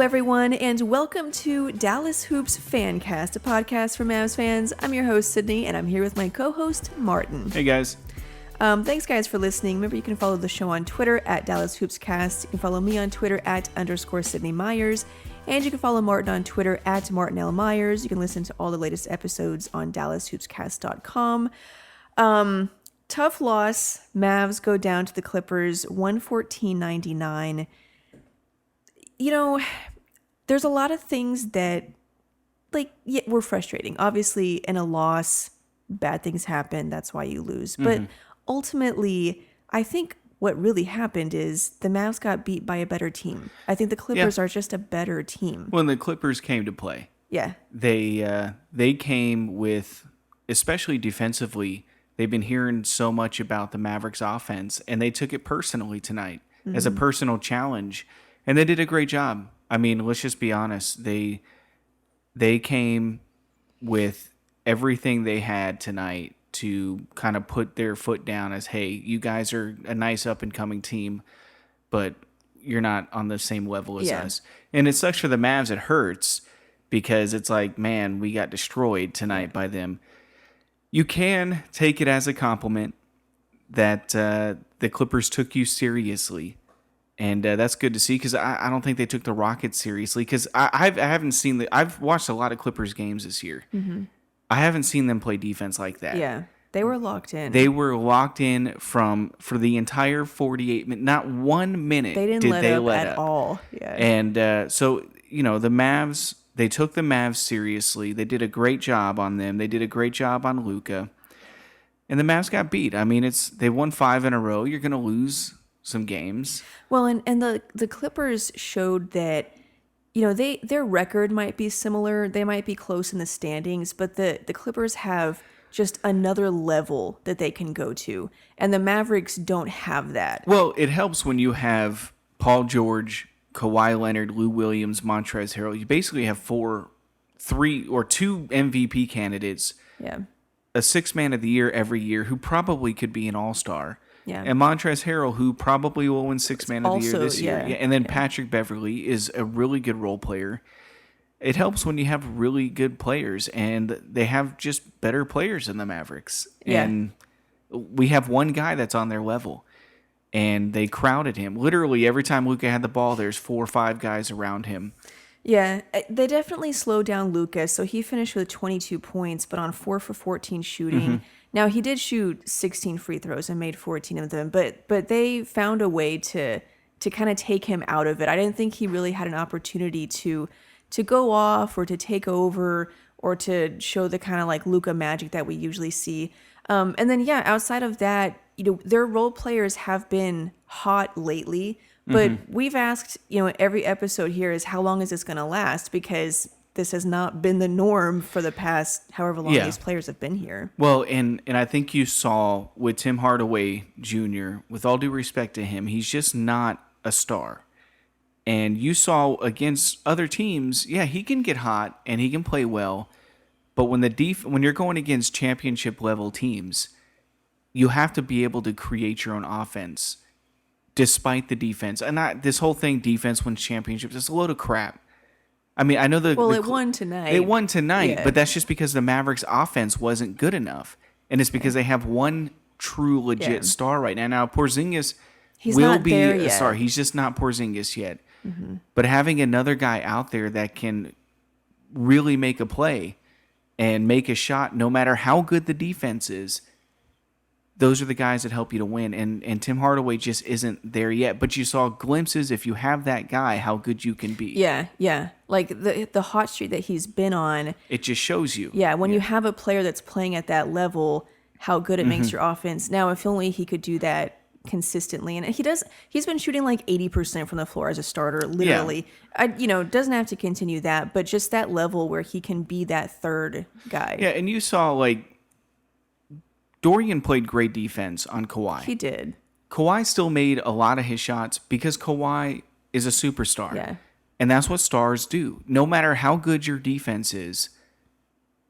everyone, and welcome to Dallas Hoops Fancast, a podcast for Mavs fans. I'm your host, Sydney, and I'm here with my co-host, Martin. Hey, guys. Thanks, guys, for listening. Remember, you can follow the show on Twitter at Dallas Hoopscast. You can follow me on Twitter at _Sydney Myers. And you can follow Martin on Twitter at Martin L. Myers. You can listen to all the latest episodes on DallasHoopscast.com. Tough loss. Mavs go down to the Clippers, 114-99. You know, there's a lot of things that, were frustrating. Obviously, in a loss, bad things happen. That's why you lose. But ultimately, I think what really happened is the Mavs got beat by a better team. I think the Clippers are just a better team. When the Clippers came to play, they came with, especially defensively, they've been hearing so much about the Mavericks offense, and they took it personally tonight as a personal challenge. And they did a great job. I mean, let's just be honest. They came with everything they had tonight to kind of put their foot down as, hey, you guys are a nice up-and-coming team, but you're not on the same level as us. And it sucks for the Mavs. It hurts because it's like, man, we got destroyed tonight by them. You can take it as a compliment that the Clippers took you seriously. And that's good to see because I don't think they took the Rockets seriously because I haven't seen I've watched a lot of Clippers games this year. I haven't seen them play defense like that. Yeah, they were locked in. They were locked in for the entire 48 minutes. Not 1 minute they didn't let up at all. Yeah. And so, you know, the Mavs, they took the Mavs seriously. They did a great job on them. They did a great job on Luka. And the Mavs got beat. I mean, they won 5 in a row. You're going to lose some games. Well, and the Clippers showed that, you know, their record might be similar. They might be close in the standings, but the Clippers have just another level that they can go to. And the Mavericks don't have that. Well, it helps when you have Paul George, Kawhi Leonard, Lou Williams, Montrezl Harrell. You basically have 2 MVP candidates. Yeah. A 6th man of the year every year who probably could be an all-star. Yeah. And Montrezl Harrell, who probably will win 6th man of the year this year. Yeah. And then Patrick Beverley is a really good role player. It helps when you have really good players, and they have just better players than the Mavericks. Yeah. And we have one guy that's on their level, and they crowded him. Literally, every time Luka had the ball, there's 4 or 5 guys around him. Yeah, they definitely slowed down Luka, so he finished with 22 points, but on 4 for 14 shooting. Now, he did shoot 16 free throws and made 14 of them, but they found a way to kind of take him out of it. I didn't think he really had an opportunity to go off or to take over or to show the kind of like Luka magic that we usually see. And then, outside of that, you know, their role players have been hot lately, but we've asked, you know, every episode here is how long is this going to last? Because this has not been the norm for the past however long these players have been here. Well, and I think you saw with Tim Hardaway Jr., with all due respect to him, he's just not a star. And you saw against other teams, he can get hot and he can play well. But when when you're going against championship level teams, you have to be able to create your own offense despite the defense. And this whole thing, defense wins championships, it's a load of crap. I mean, I know it won tonight. It won tonight, but that's just because the Mavericks offense wasn't good enough. And it's because they have one true legit star right now. Now, Porzingis will be a star. He's just not Porzingis yet. But having another guy out there that can really make a play and make a shot, no matter how good the defense is, those are the guys that help you to win. And Tim Hardaway just isn't there yet. But you saw glimpses, if you have that guy, how good you can be. Yeah. Like the hot streak that he's been on. It just shows you. Yeah, when you have a player that's playing at that level, how good it makes your offense. Now, if only he could do that consistently. And he's been shooting like 80% from the floor as a starter, literally. Doesn't have to continue that, but just that level where he can be that third guy. Yeah, and you saw like Dorian played great defense on Kawhi. He did. Kawhi still made a lot of his shots because Kawhi is a superstar. Yeah. And that's what stars do. No matter how good your defense is,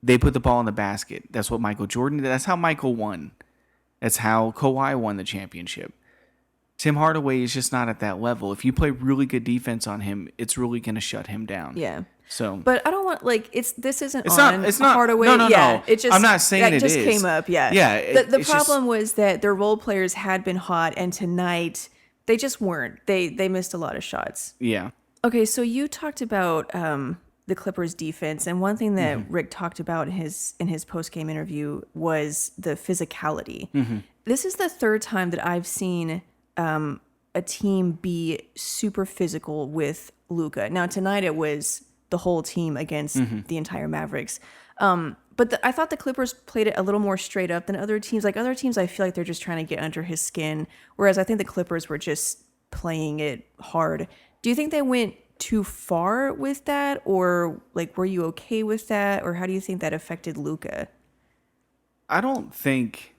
they put the ball in the basket. That's what Michael Jordan did. That's how Michael won. That's how Kawhi won the championship. Tim Hardaway is just not at that level. If you play really good defense on him, it's really going to shut him down. Yeah. So, but I don't want this isn't it's on not. It's not Hardaway. No. Yeah, it just. I'm not saying that it just is. came up. Yeah. Yeah. The problem was that their role players had been hot, and tonight they just weren't. They missed a lot of shots. Yeah. Okay, so you talked about the Clippers defense, and one thing that Rick talked about in his post game interview was the physicality. This is the third time that I've seen a team be super physical with Luka. Now tonight it was the whole team against the entire Mavericks. But I thought the Clippers played it a little more straight up than other teams. Like other teams, I feel like they're just trying to get under his skin, whereas I think the Clippers were just playing it hard. Do you think they went too far with that, or like were you okay with that, or how do you think that affected Luka? I don't think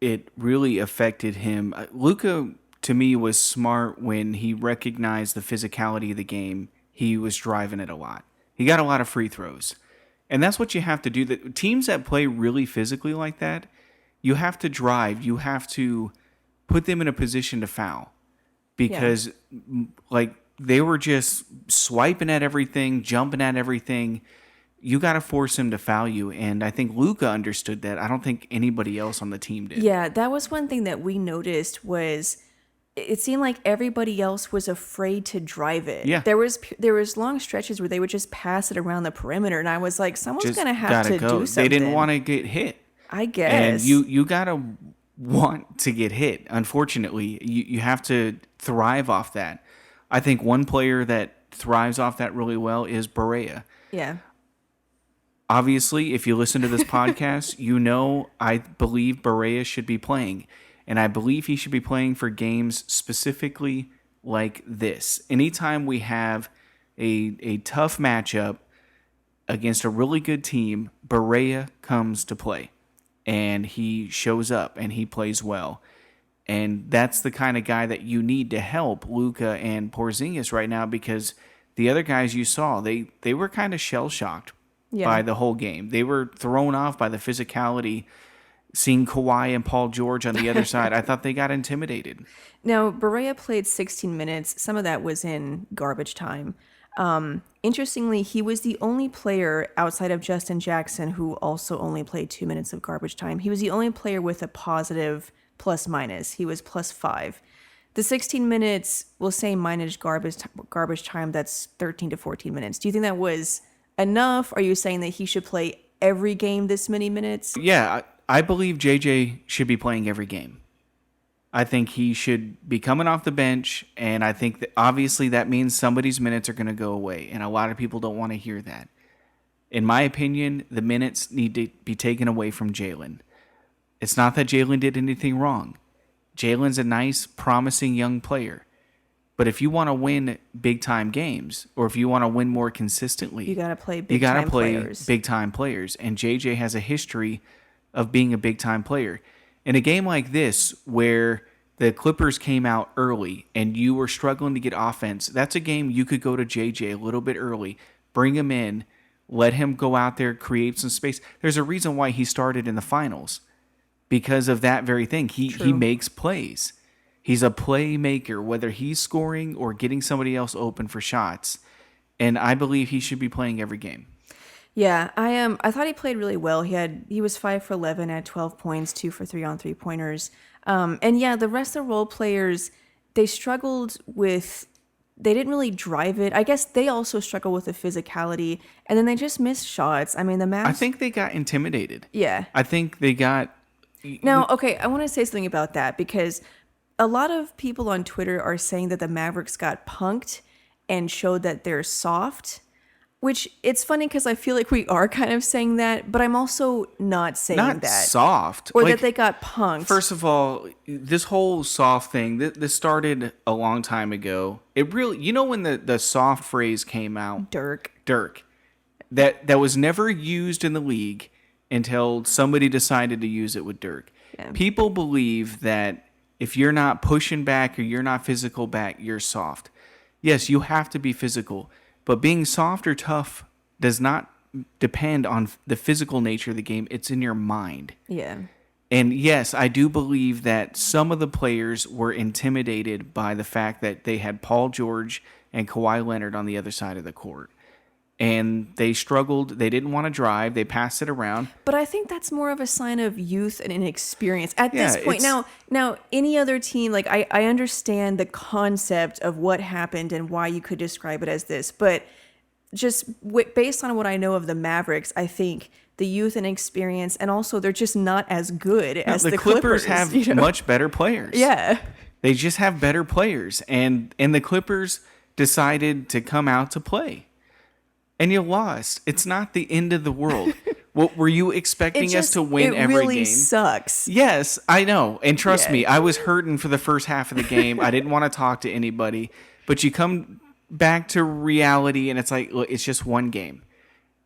it really affected him. Luka, to me, was smart when he recognized the physicality of the game. He was driving it a lot. He got a lot of free throws. And that's what you have to do. The teams that play really physically like that, you have to drive. You have to put them in a position to foul. Because, like, they were just swiping at everything, jumping at everything. You got to force him to foul you. And I think Luka understood that. I don't think anybody else on the team did. Yeah, that was one thing that we noticed was it seemed like everybody else was afraid to drive it. Yeah. There was long stretches where they would just pass it around the perimeter, and I was like, someone's going to have to do something. They didn't want to get hit. I guess. And you got to want to get hit. Unfortunately, you have to thrive off that. I think one player that thrives off that really well is Barea. Yeah. Obviously, if you listen to this podcast, you know I believe Barea should be playing. And I believe he should be playing for games specifically like this. Anytime we have a tough matchup against a really good team, Barea comes to play. And he shows up and he plays well. And that's the kind of guy that you need to help Luka and Porzingis right now, because the other guys you saw, they were kind of shell-shocked by the whole game. They were thrown off by the physicality. Seeing Kawhi and Paul George on the other side, I thought they got intimidated. Now, Barea played 16 minutes. Some of that was in garbage time. Interestingly, he was the only player outside of Justin Jackson who also only played 2 minutes of garbage time. He was the only player with a positive plus-minus. He was +5. The 16 minutes, we'll say minus garbage time, that's 13 to 14 minutes. Do you think that was enough? Are you saying that he should play every game this many minutes? Yeah, I believe JJ should be playing every game. I think he should be coming off the bench, and I think that obviously that means somebody's minutes are going to go away, and a lot of people don't want to hear that. In my opinion, the minutes need to be taken away from Jalen. It's not that Jalen did anything wrong. Jalen's a nice, promising young player. But if you want to win big-time games, or if you want to win more consistently, you got to play big-time players. Big-time players, and JJ has a history of being a big-time player. In a game like this, where the Clippers came out early and you were struggling to get offense, that's a game you could go to JJ a little bit early, bring him in, let him go out there, create some space. There's a reason why he started in the finals, because of that very thing. He makes plays. He's a playmaker, whether he's scoring or getting somebody else open for shots. And I believe he should be playing every game. Yeah, I thought he played really well. He was 5 for 11 at 12 points, 2 for 3 on 3-pointers. And yeah, the rest of the role players, they struggled with, they didn't really drive it. I guess they also struggle with the physicality, and then they just missed shots. I mean, the Mavs, I think they got intimidated. Yeah. I think they got... Now, okay, I want to say something about that, because a lot of people on Twitter are saying that the Mavericks got punked and showed that they're soft. Which, it's funny because I feel like we are kind of saying that, but I'm also not saying that. Not soft. Or like, that they got punked. First of all, this whole soft thing, this started a long time ago. It really, you know when the soft phrase came out? Dirk. That was never used in the league until somebody decided to use it with Dirk. Yeah. People believe that if you're not pushing back or you're not physical back, you're soft. Yes, you have to be physical. But being soft or tough does not depend on the physical nature of the game. It's in your mind. Yeah. And yes, I do believe that some of the players were intimidated by the fact that they had Paul George and Kawhi Leonard on the other side of the court. And they struggled. They didn't want to drive. They passed it around. But I think that's more of a sign of youth and inexperience at this point. Now, any other team, like I understand the concept of what happened and why you could describe it as this, but just based on what I know of the Mavericks, I think the youth and experience, and also they're just not as good as the Clippers have much better players. Yeah. They just have better players. And the Clippers decided to come out to play. And you lost. It's not the end of the world. What were you expecting us to win every game? It really sucks. Yes, I know. And trust me, I was hurting for the first half of the game. I didn't want to talk to anybody. But you come back to reality and it's like, look, it's just one game.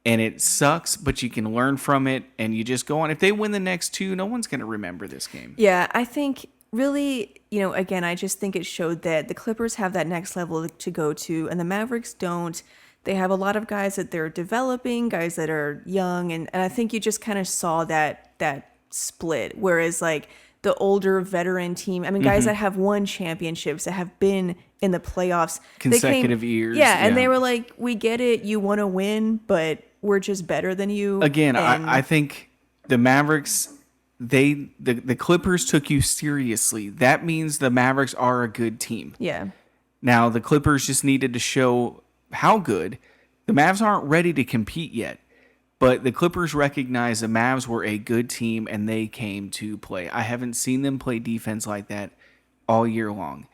And it sucks, but you can learn from it and you just go on. If they win the next two, no one's going to remember this game. Yeah, I think really, again, I just think it showed that the Clippers have that next level to go to and the Mavericks don't. They have a lot of guys that they're developing, guys that are young. And I think you just kind of saw that split. Whereas like the older veteran team, I mean, guys that have won championships, that have been in the playoffs. Consecutive years. Yeah, and they were like, we get it, you want to win, but we're just better than you. Again, I think the Mavericks, the Clippers took you seriously. That means the Mavericks are a good team. Yeah. Now, the Clippers just needed to show how good. The Mavs aren't ready to compete yet, but the Clippers recognize the Mavs were a good team and they came to play. I haven't seen them play defense like that all year long.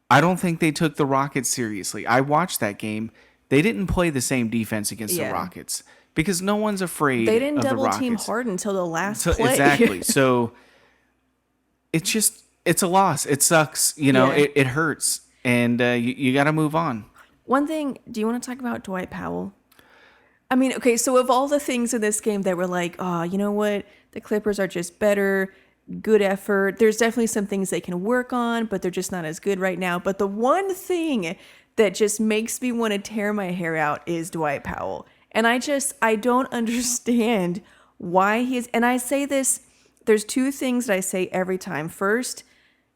I don't think they took the Rockets seriously. I watched that game. They didn't play the same defense against the Rockets because no one's afraid of the Rockets. They didn't double team Harden until the last play. Exactly. So it's a loss. It sucks. It hurts. And you got to move on. One thing, do you want to talk about Dwight Powell? I mean, okay, so of all the things in this game that were like, oh, you know what? The Clippers are just better, good effort. There's definitely some things they can work on, but they're just not as good right now. But the one thing that just makes me want to tear my hair out is Dwight Powell. And I don't understand why he is. And I say this, there's two things that I say every time. First,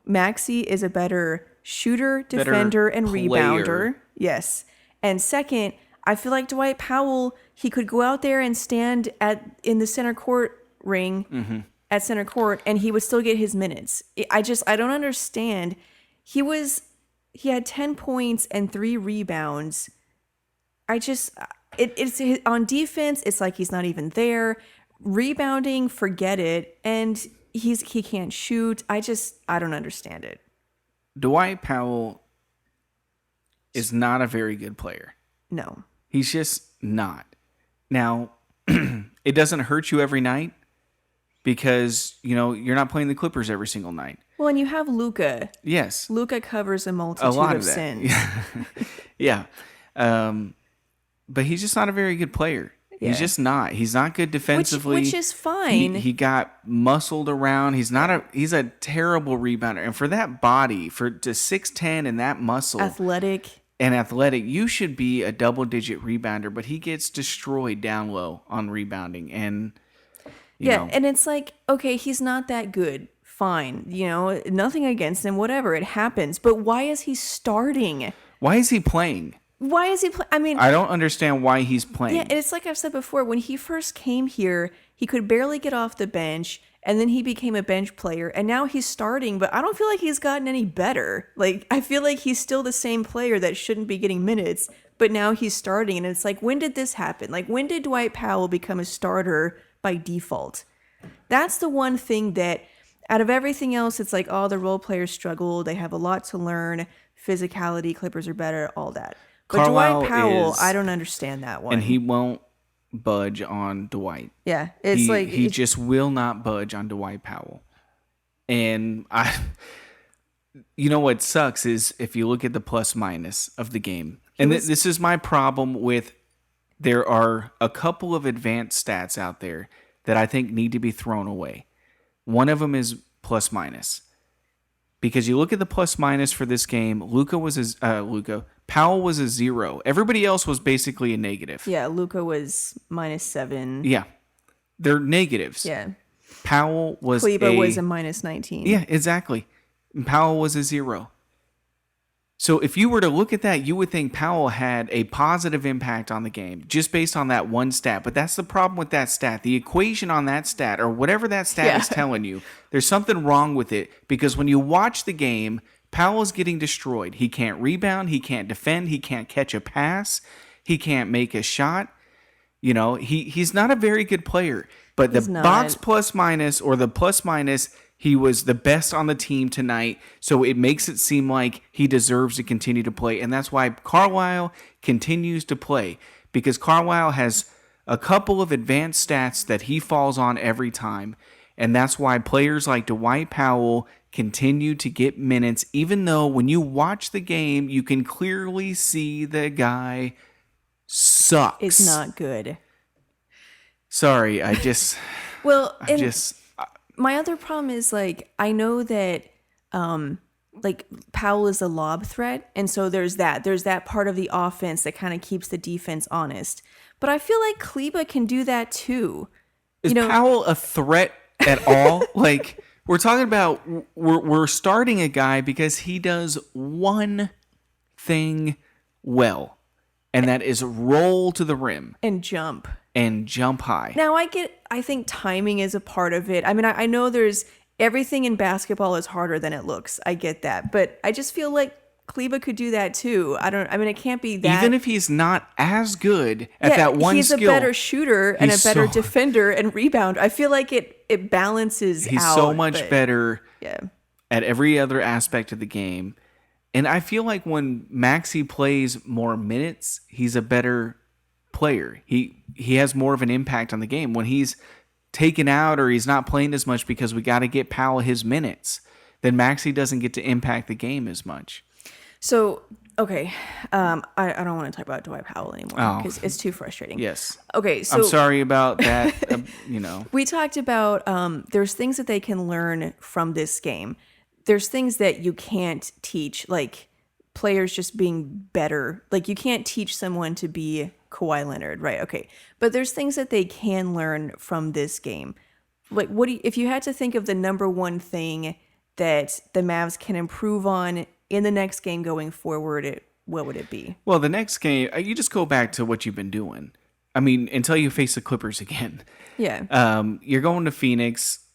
Maxey is a better shooter, defender, and rebounder. Yes. And second, I feel like Dwight Powell, he could go out there and stand in the center court ring at center court and he would still get his minutes. I don't understand. He had 10 points and 3 rebounds. It's on defense, it's like he's not even there. Rebounding, forget it. And he can't shoot. I don't understand it. Dwight Powell is not a very good player. No. He's just not. Now, it doesn't hurt you every night because, you're not playing the Clippers every single night. Well, and you have Luka. Yes. Luka covers a multitude of sins. Yeah. But he's just not a very good player. Yeah. He's just not. He's not good defensively. Which is fine. He got muscled around. He's a terrible rebounder. And for that body, to 6'10" and that muscle. Athletic, you should be a double-digit rebounder, but he gets destroyed down low on rebounding. And, you know. And it's like, okay, he's not that good. Fine. Nothing against him, whatever. It happens. But why is he starting? Why is he playing? Why is he playing? I mean, I don't understand why he's playing. Yeah, and it's like I've said before, when he first came here, he could barely get off the bench, and then he became a bench player, and now he's starting, but I don't feel like he's gotten any better. Like, I feel like he's still the same player that shouldn't be getting minutes, but now he's starting, and it's like, when did this happen? Like, when did Dwight Powell become a starter by default? That's the one thing that, out of everything else, it's like, oh, the role players struggle, they have a lot to learn, physicality, Clippers are better, all that. But Dwight Powell, I don't understand that one. And he won't budge on Dwight. Yeah. He just will not budge on Dwight Powell. And what sucks is if you look at the plus minus of the game. And this is my problem with, there are a couple of advanced stats out there that I think need to be thrown away. One of them is plus minus. Because you look at the plus minus for this game, Powell was a 0. Everybody else was basically a negative. Yeah, Luka was -7. Yeah. They're negatives. Yeah. Powell was Kleber was a minus 19. Yeah, exactly. And Powell was a 0. So if you were to look at that, you would think Powell had a positive impact on the game just based on that one stat. But that's the problem with that stat. The equation on that stat, or whatever that stat is telling you, there's something wrong with it. Because when you watch the game, Powell is getting destroyed. He can't rebound. He can't defend. He can't catch a pass. He can't make a shot. You know, he's not a very good player. But the box plus minus or the plus minus, he was the best on the team tonight, so it makes it seem like he deserves to continue to play. And that's why Carlisle continues to play, because Carlisle has a couple of advanced stats that he falls on every time. And that's why players like Dwight Powell continue to get minutes, even though when you watch the game, you can clearly see the guy sucks. It's not good. Sorry, I just... Well, my other problem is, like, I know that, like, Powell is a lob threat, and so there's that part of the offense that kind of keeps the defense honest. But I feel like Kleber can do that too. Is Powell a threat at all? Like, we're talking about, we're starting a guy because he does one thing well, and that is roll to the rim. And jump high. Now, I think timing is a part of it. I mean, I know there's everything in basketball is harder than it looks. I get that. But I just feel like Kleber could do that too. It can't be that. Even if he's not as good at that one he's skill. He's a better shooter and a better defender and rebounder. I feel like it balances out. He's so much better at every other aspect of the game. And I feel like when Maxey plays more minutes, he's a better player. He has more of an impact on the game. When he's taken out or he's not playing as much because we got to get Powell his minutes, then Maxey doesn't get to impact the game as much. So, okay, I don't want to talk about Dwight Powell anymore because it's too frustrating. Yes. Okay, so... I'm sorry about that, We talked about there's things that they can learn from this game. There's things that you can't teach, like players just being better. Like, you can't teach someone to be Kawhi Leonard, right? Okay. But there's things that they can learn from this game. Like, if you had to think of the number one thing that the Mavs can improve on in the next game going forward, what would it be? Well, the next game, you just go back to what you've been doing. I mean, until you face the Clippers again. Yeah. You're going to Phoenix.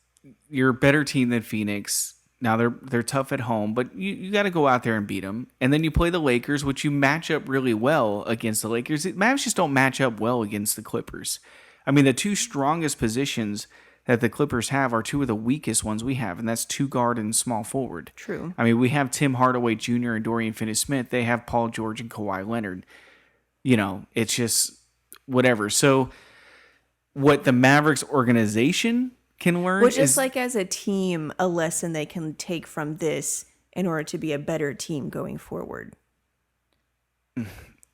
You're a better team than Phoenix. Now, they're tough at home, but you got to go out there and beat them. And then you play the Lakers, which you match up really well against the Lakers. Mavs just don't match up well against the Clippers. I mean, the two strongest positions that the Clippers have are two of the weakest ones we have, and that's two guard and small forward. True. I mean, we have Tim Hardaway Jr. and Dorian Finney-Smith. They have Paul George and Kawhi Leonard. You know, it's just whatever. So what the Mavericks organization can learn is like, as a team, a lesson they can take from this in order to be a better team going forward.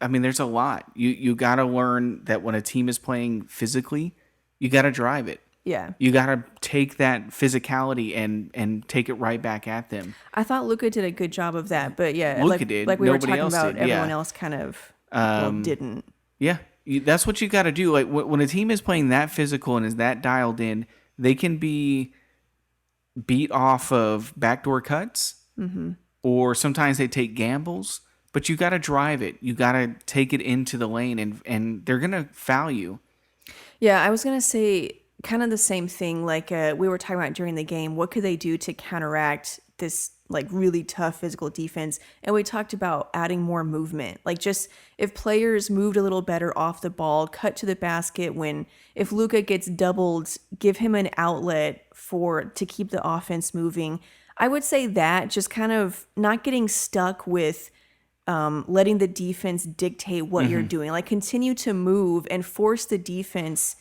I mean, there's a lot. You got to learn that when a team is playing physically, you got to drive it. Yeah. You got to take that phicality and take it right back at them. I thought Luka did a good job of that, but yeah, Luka did. Like we Nobody were talking else about, did. everyone else kind of didn't. Yeah, that's what you got to do. Like when a team is playing that physical and is that dialed in, they can be beat off of backdoor cuts, or sometimes they take gambles. But you got to drive it. You got to take it into the lane, and they're gonna foul you. Yeah, I was gonna say kind of the same thing. Like we were talking about during the game, what could they do to counteract this like really tough physical defense? And we talked about adding more movement. Like, just if players moved a little better off the ball, cut to the basket if Luka gets doubled, give him an outlet to keep the offense moving. I would say that just kind of not getting stuck with letting the defense dictate what you're doing. Like, continue to move and force the defense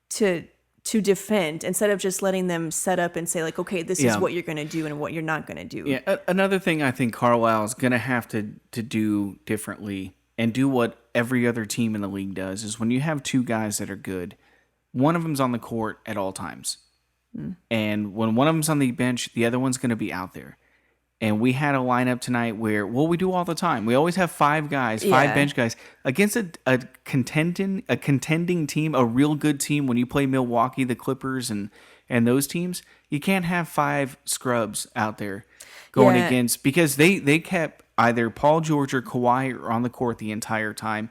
to defend instead of just letting them set up and say, like, okay, this is what you're going to do and what you're not going to do. Yeah. Another thing I think Carlisle is going to have to do differently and do what every other team in the league does is when you have two guys that are good, one of them's on the court at all times. And when one of them's on the bench, the other one's going to be out there. And we had a lineup tonight where, we do all the time. We always have five bench guys against a contending team, a real good team. When you play Milwaukee, the Clippers, and and those teams, you can't have 5 scrubs out there going against, because they kept either Paul George or Kawhi on the court the entire time,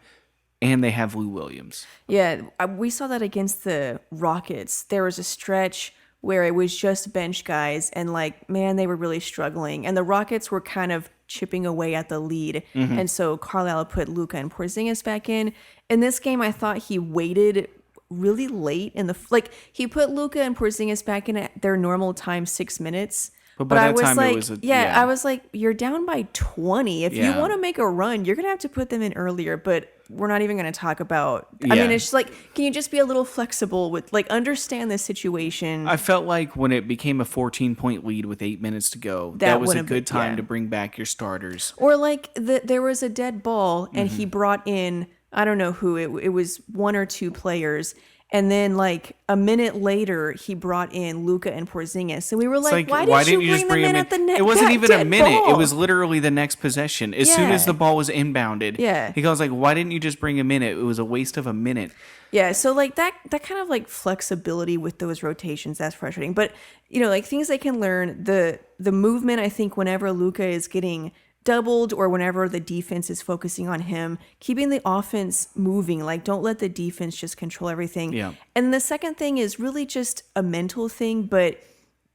and they have Lou Williams. Yeah, we saw that against the Rockets. There was a stretch where it was just bench guys, and like, man, they were really struggling. And the Rockets were kind of chipping away at the lead. Mm-hmm. And so Carlisle put Luka and Porzingis back in. In this game, I thought he waited really late in the... Like, he put Luka and Porzingis back in at their normal time, 6 minutes. But by that time, like, it was I was like, you're down by 20. If you want to make a run, you're going to have to put them in earlier. But we're not even going to talk about... I mean, it's just like, can you just be a little flexible with, like, understand the situation? I felt like when it became a 14-point lead with 8 minutes to go, that was a good time to bring back your starters. Or like, there was a dead ball, and he brought in, I don't know who, it was 1 or 2 players. And then, like, a minute later, he brought in Luka and Porzingis. And we were like, why didn't you bring them in at the next? It wasn't even a minute. Ball? It was literally the next possession. As soon as the ball was inbounded, he goes like, why didn't you just bring him in? It was a waste of a minute. Yeah, so, like, that kind of, like, flexibility with those rotations, that's frustrating. But, you know, like, things they can learn, the movement, I think, whenever Luka is getting doubled or whenever the defense is focusing on him, keeping the offense moving, like, don't let the defense just control everything. Yeah. And the second thing is really just a mental thing, but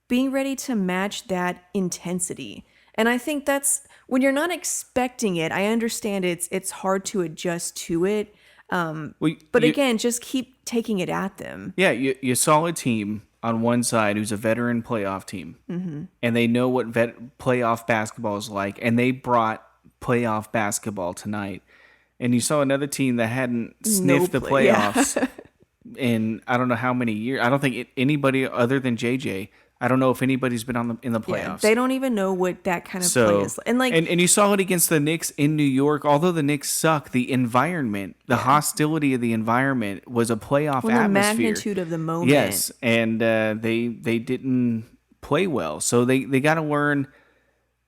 being ready to match that intensity. And I think that's when you're not expecting it, I understand it's hard to adjust to it. But again, just keep taking it at them. Yeah, you saw a team on one side who's a veteran playoff team, and they know what playoff basketball is like, and they brought playoff basketball tonight. And you saw another team that hadn't sniffed the playoffs in I don't know how many years. I don't think anybody other than JJ. I don't know if anybody's been in the playoffs. Yeah, they don't even know what that kind of play is. And like, and you saw it against the Knicks in New York. Although the Knicks suck, the environment, the hostility of the environment was a playoff atmosphere. The magnitude of the moment. Yes, and they didn't play well. So they got to learn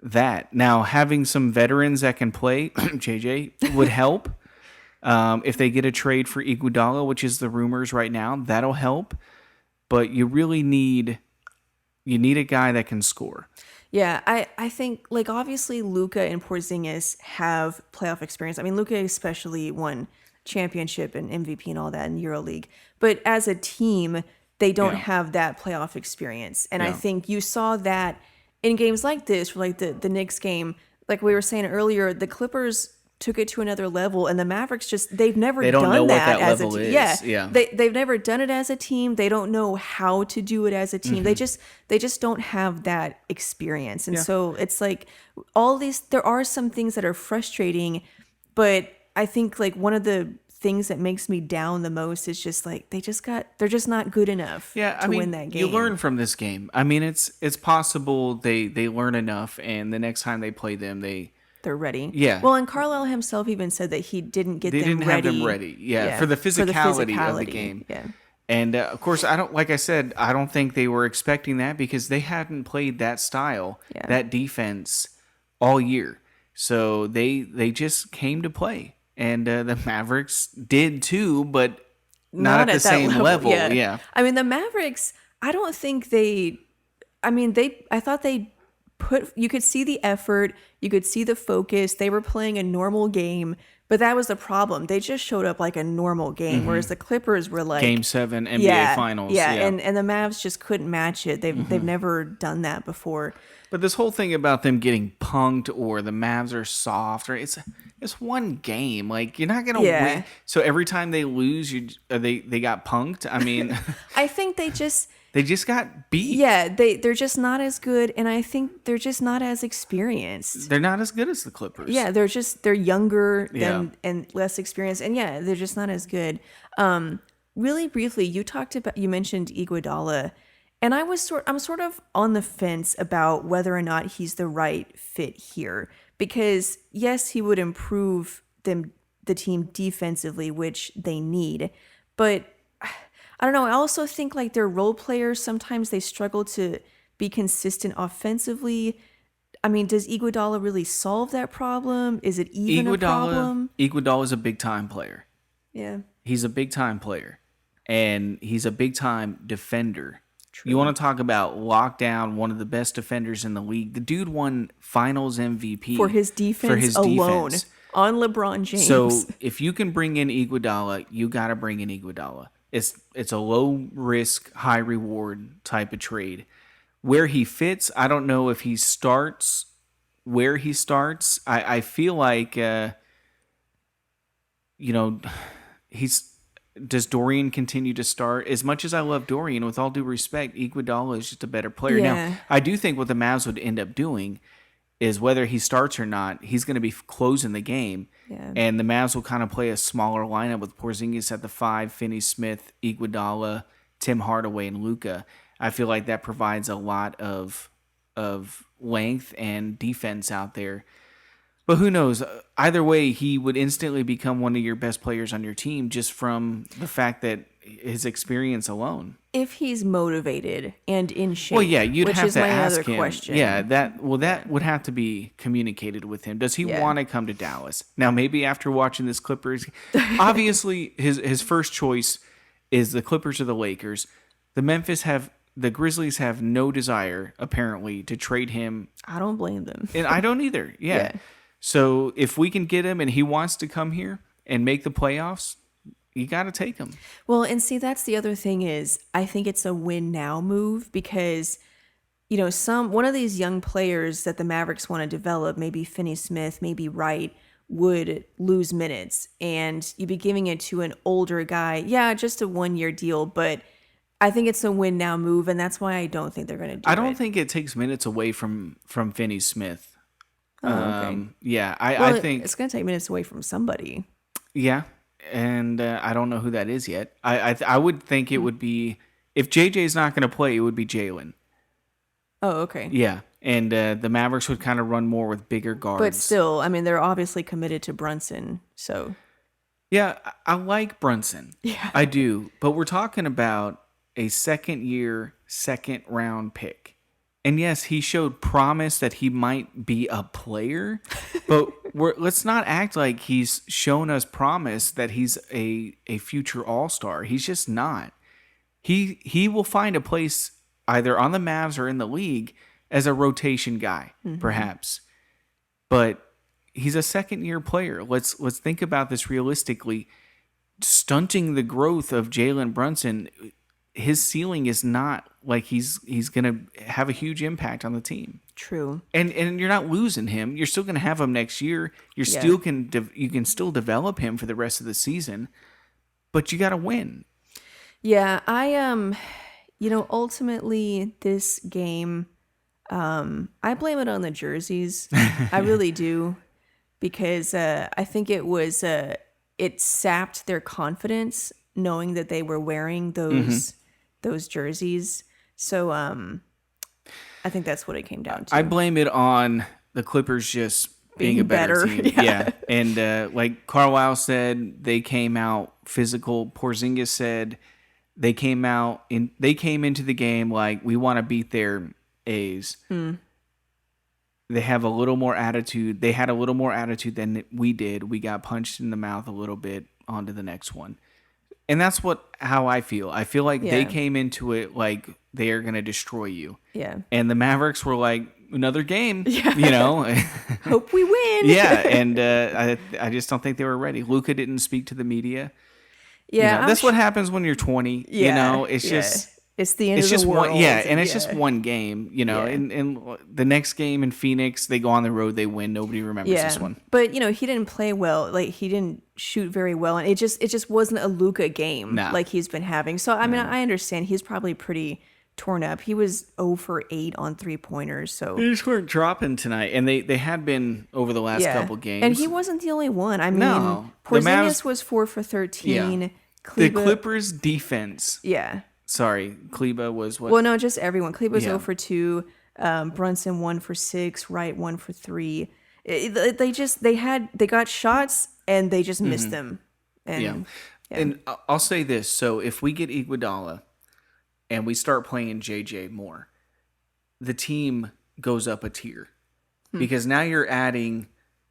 that. Now, having some veterans that can play, JJ, would help. If they get a trade for Iguodala, which is the rumors right now, that'll help. But you really need... You need a guy that can score. Yeah, I think, like, obviously Luka and Porzingis have playoff experience. I mean, Luka especially won championship and MVP and all that in EuroLeague. But as a team, they don't have that playoff experience. And I think you saw that in games like this, for like the Knicks game. Like we were saying earlier, the Clippers took it to another level, and the Mavericks they've never done that as a team. Yeah. They've never done it as a team. They don't know how to do it as a team. They just don't have that experience. And so it's like all these, there are some things that are frustrating, but I think like one of the things that makes me down the most is just like they're just not good enough to win that game. You learn from this game. I mean, it's possible they learn enough, and the next time they play them, they're ready. Yeah. Well, and Carlisle himself even said that he didn't get them ready. They didn't have them ready. Yeah, for the physicality of the game. Yeah. And of course, I don't think they were expecting that because they hadn't played that style, that defense all year. So they just came to play. And the Mavericks did too, but not at the same level. Yeah. I mean, the Mavericks, I don't think I thought they you could see the effort, you could see the focus. They were playing a normal game, but that was the problem. They just showed up like a normal game, whereas the Clippers were like Game 7 NBA Finals. Yeah, and the Mavs just couldn't match it. They've never done that before. But this whole thing about them getting punked or the Mavs are soft, or it's one game. Like you're not gonna win. So every time they lose, they got punked. I mean, I think they just got beat. Yeah, they're just not as good, and I think they're just not as experienced. They're not as good as the Clippers. Yeah, they're younger and less experienced, and they're just not as good. Really briefly, you mentioned Iguodala, and I'm sort of on the fence about whether or not he's the right fit here, because yes, he would improve the team defensively, which they need, but I don't know. I also think like they're role players. Sometimes they struggle to be consistent offensively. I mean, does Iguodala really solve that problem? Is it even a problem? Iguodala is a big time player. Yeah. He's a big time player, and he's a big time defender. True. You want to talk about lockdown, one of the best defenders in the league. The dude won Finals MVP for his defense alone on LeBron James. So if you can bring in Iguodala, you got to bring in Iguodala. It's a low risk, high reward type of trade. Where he fits, I don't know if he starts. Where he starts, I feel like does Dorian continue to start? As much as I love Dorian, with all due respect, Iguodala is just a better player. Yeah. Now, I do think what the Mavs would end up doing is whether he starts or not, he's going to be closing the game. Yeah. And the Mavs will kind of play a smaller lineup with Porzingis at the 5, Finney-Smith, Iguodala, Tim Hardaway, and Luka. I feel like that provides a lot of length and defense out there. But who knows? Either way, he would instantly become one of your best players on your team just from the fact that his experience alone. If he's motivated and in shape. Well, yeah, you'd have to ask him. Question. Yeah, that would have to be communicated with him. Does he want to come to Dallas? Now, maybe after watching this Clippers, obviously his first choice is the Clippers or the Lakers. The Grizzlies have no desire, apparently, to trade him. I don't blame them. And I don't either. Yeah. So if we can get him and he wants to come here and make the playoffs, you got to take him. Well, and see, that's the other thing is I think it's a win now move because, one of these young players that the Mavericks want to develop, maybe Finney-Smith, maybe Wright, would lose minutes. And you'd be giving it to an older guy. Yeah, just a 1-year deal, but I think it's a win now move, and that's why I don't think they're going to do it. I don't think it takes minutes away from Finney-Smith. Oh, okay. Yeah, I think it's going to take minutes away from somebody. Yeah, and I don't know who that is yet. I would think it would be, if JJ's not going to play, it would be Jalen. Oh, okay. Yeah, and the Mavericks would kind of run more with bigger guards. But still, I mean, they're obviously committed to Brunson, so. Yeah, I like Brunson. Yeah, I do. But we're talking about a second-year, second-round pick. And yes, he showed promise that he might be a player, but let's not act like he's shown us promise that he's a future all-star. He's just not. He will find a place either on the Mavs or in the league as a rotation guy, perhaps. But he's a second-year player. Let's think about this realistically. Stunting the growth of Jalen Brunson, his ceiling is not like he's going to have a huge impact on the team. True. And you're not losing him. You're still going to have him next year. You can still develop him for the rest of the season, but you got to win. Yeah, I ultimately this game, I blame it on the jerseys. I really do, because I think it sapped their confidence knowing that they were wearing those jerseys. So I think that's what it came down to. I blame it on the Clippers just being a better team. Yeah. And like Carlisle said, they came out physical. Porzingis said they came into the game like, we want to beat their A's. They have a little more attitude. They had a little more attitude than we did. We got punched in the mouth a little bit. On to the next one. And that's how I feel. I feel like they came into it like they are going to destroy you. Yeah. And the Mavericks were like, another game, Hope we win. Yeah, and I just don't think they were ready. Luka didn't speak to the media. Yeah. That's what happens when you're 20. It's just... It's the end of the world. It's just one game, and the next game in Phoenix, they go on the road, they win. Nobody remembers this one. But, he didn't play well. Like, he didn't shoot very well. And it just wasn't a Luka game like he's been having. So, I mean, I understand. He's probably pretty torn up. He was 0 for 8 on 3-pointers. So they just weren't dropping tonight. And they had been over the last couple games. And he wasn't the only one. I mean, Porzingis was 4 for 13. Yeah. The Clippers defense. Yeah. Sorry, Kleba was what? Well, no, just everyone. Kleba was 0 for 2. Brunson 1 for 6. Wright 1 for 3. They got shots and they just missed them. And, and I'll say this: so if we get Iguodala and we start playing JJ more, the team goes up a tier because now you're adding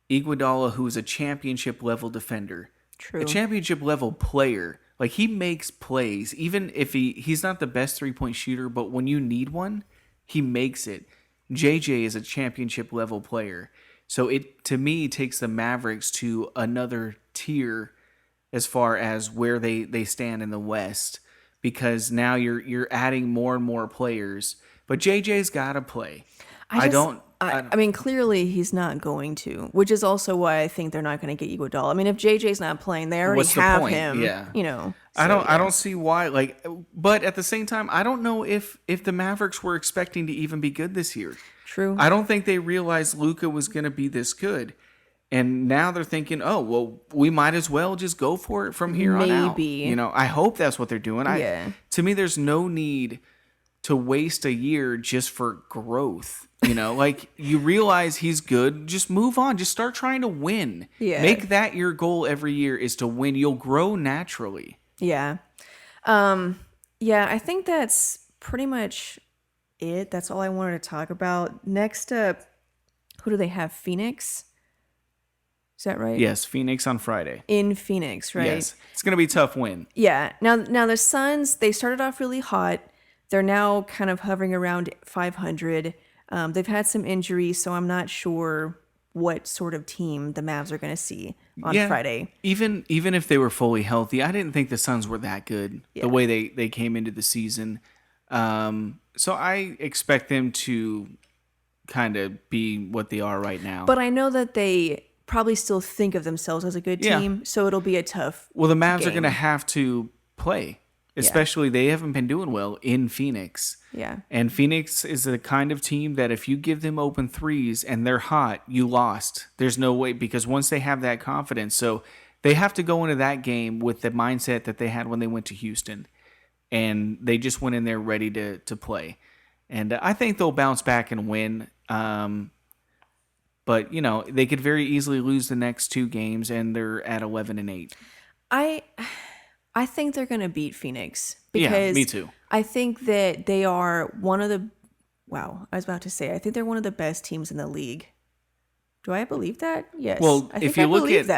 Iguodala, who is a championship level defender, a championship level player Like, he makes plays, even if he's not the best 3-point shooter, but when you need one, he makes it. JJ is a championship level player. So it, to me, takes the Mavericks to another tier as far as where they stand in the West, because now you're adding more and more players. But JJ's got to play. I mean, clearly he's not going to, which is also why I think they're not going to get Iguodala. I mean, if JJ's not playing, they already have him. Yeah. You know, I don't see why. Like, but at the same time, I don't know if the Mavericks were expecting to even be good this year. True. I don't think they realized Luka was going to be this good. And now they're thinking, oh, well, we might as well just go for it from here on out. Maybe. You know, I hope that's what they're doing. To me, there's no need to waste a year just for growth. You know, like, you realize he's good, just move on. Just start trying to win. Yeah. Make that your goal every year, is to win. You'll grow naturally. Yeah. I think that's pretty much it. That's all I wanted to talk about. Next up, who do they have? Phoenix? Is that right? Yes, Phoenix on Friday. In Phoenix, right? Yes. It's going to be a tough win. Yeah. Now the Suns, they started off really hot. They're now kind of hovering around 500. They've had some injuries, so I'm not sure what sort of team the Mavs are going to see on Friday. Even if they were fully healthy, I didn't think the Suns were that good the way they came into the season. So I expect them to kind of be what they are right now. But I know that they probably still think of themselves as a good team, so it'll be a tough Well, the Mavs are going to have to play. Especially, they haven't been doing well in Phoenix. Yeah. And Phoenix is the kind of team that if you give them open threes and they're hot, you lost. There's no way, because once they have that confidence, so they have to go into that game with the mindset that they had when they went to Houston. And they just went in there ready to play. And I think they'll bounce back and win. But, you know, they could very easily lose the next 2 games, and they're at 11-8. I think they're going to beat Phoenix because me too. I think that they are one of the I think they're one of the best teams in the league. Do I believe that? Yes. Well, if you look at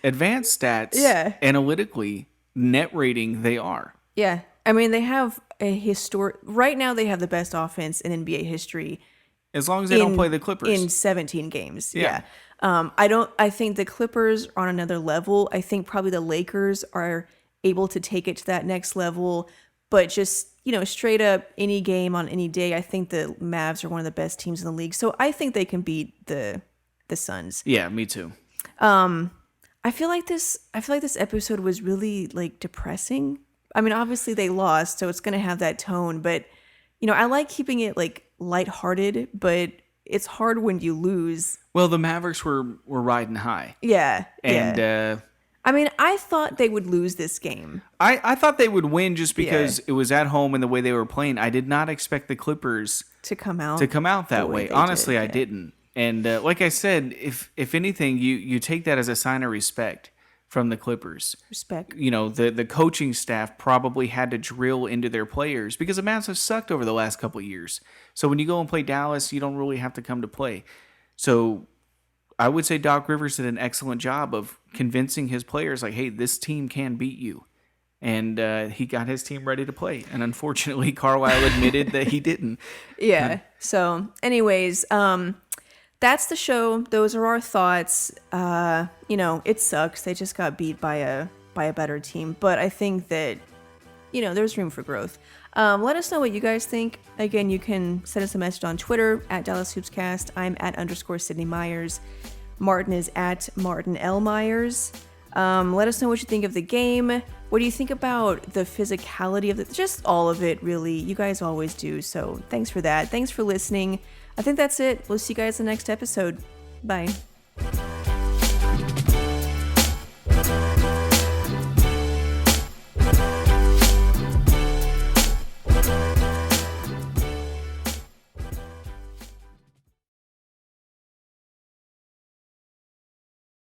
advanced stats, analytically, net rating, they are. Yeah. I mean, they have right now they have the best offense in NBA history. As long as they don't play the Clippers. In 17 games. Yeah. I think the Clippers are on another level. I think probably the Lakers are able to take it to that next level, but just, you know, straight up any game on any day, I think the Mavs are one of the best teams in the league. So I think they can beat the Suns. Yeah, me too. I feel like this episode was really like depressing. I mean, obviously they lost, so it's going to have that tone, but you know, I like keeping it like lighthearted, but it's hard when you lose. Well, the Mavericks were riding high. Yeah. And I mean, I thought they would lose this game. I thought they would win just because it was at home and the way they were playing. I did not expect the Clippers to come out that way. Honestly, I didn't. And like I said, if anything, you take that as a sign of respect from the Clippers. Respect. You know, the coaching staff probably had to drill into their players because the Mavs have sucked over the last couple of years. So when you go and play Dallas, you don't really have to come to play. So I would say Doc Rivers did an excellent job of convincing his players, like, hey, this team can beat you. And he got his team ready to play. And unfortunately, Carlisle admitted that he didn't. Yeah. So anyways, that's the show. Those are our thoughts. You know, it sucks. They just got beat by a better team. But I think that, you know, there's room for growth. Let us know what you guys think. Again, you can send us a message on Twitter at DallasHoopsCast. I'm at _Sydney Myers. Martin is at Martin L. Myers. Let us know what you think of the game. What do you think about the physicality of just all of it, really? You guys always do. So thanks for that. Thanks for listening. I think that's it. We'll see you guys in the next episode. Bye.